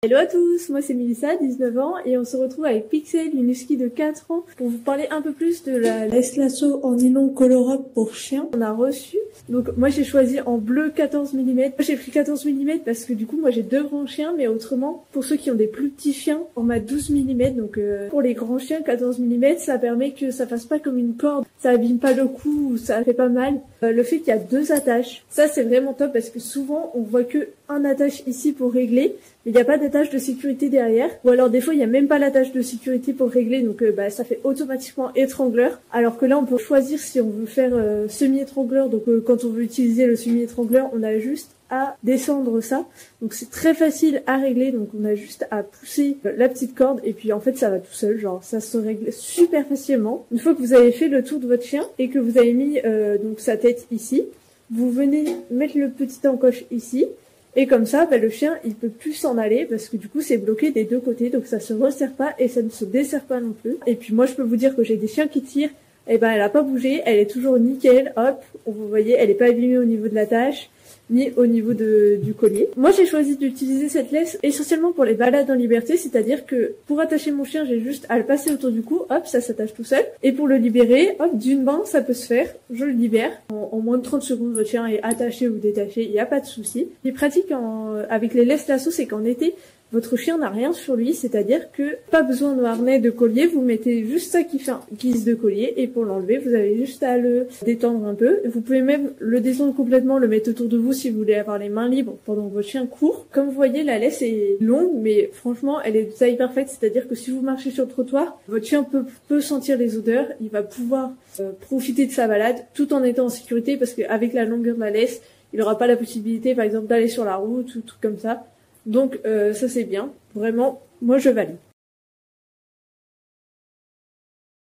Hello à tous, moi c'est Melissa, 19 ans, et on se retrouve avec Pixel, une husky de 4 ans, pour vous parler un peu plus de la laisse lasso en nylon colorable pour chien. On a reçu, donc moi j'ai choisi en bleu 14 mm. Moi j'ai pris 14 mm parce que du coup moi j'ai deux grands chiens, mais autrement, pour ceux qui ont des plus petits chiens, format 12 mm, donc pour les grands chiens 14 mm, ça permet que ça fasse pas comme une corde, ça abîme pas le cou, ça fait pas mal. Le fait qu'il y a deux attaches, ça c'est vraiment top parce que souvent on voit que un attache ici pour régler, mais il n'y a pas d'attache de sécurité derrière, ou alors des fois il n'y a même pas l'attache de sécurité pour régler, donc ça fait automatiquement étrangleur, alors que là on peut choisir si on veut faire semi-étrangleur, donc quand on veut utiliser le semi-étrangleur, on a juste à descendre ça, donc c'est très facile à régler, donc on a juste à pousser la petite corde, et puis en fait ça va tout seul, genre ça se règle super facilement. Une fois que vous avez fait le tour de votre chien, et que vous avez mis donc sa tête ici, vous venez mettre le petit encoche ici, et comme ça, le chien, il peut plus s'en aller parce que du coup, c'est bloqué des deux côtés. Donc ça se resserre pas et ça ne se desserre pas non plus. Et puis moi, je peux vous dire que j'ai des chiens qui tirent. Et elle a pas bougé. Elle est toujours nickel. Hop, vous voyez, elle est pas abîmée au niveau de l'attache ni au niveau du collier. Moi, j'ai choisi d'utiliser cette laisse essentiellement pour les balades en liberté, c'est-à-dire que pour attacher mon chien, j'ai juste à le passer autour du cou, hop, ça s'attache tout seul. Et pour le libérer, hop, d'une main, ça peut se faire. Je le libère. En moins de 30 secondes, votre chien est attaché ou détaché, il n'y a pas de souci. Ce qui est pratique avec les laisses lasso, c'est qu'en été, votre chien n'a rien sur lui, c'est-à-dire que pas besoin de harnais, de collier, vous mettez juste ça qui fait un guise de collier, et pour l'enlever, vous avez juste à le détendre un peu. Vous pouvez même le descendre complètement, le mettre autour de vous si vous voulez avoir les mains libres pendant que votre chien court. Comme vous voyez, la laisse est longue, mais franchement, elle est de taille parfaite, c'est-à-dire que si vous marchez sur le trottoir, votre chien peut sentir les odeurs, il va pouvoir profiter de sa balade, tout en étant en sécurité, parce qu'avec la longueur de la laisse, il n'aura pas la possibilité, par exemple, d'aller sur la route ou tout comme ça. Donc ça c'est bien, vraiment, moi je valide.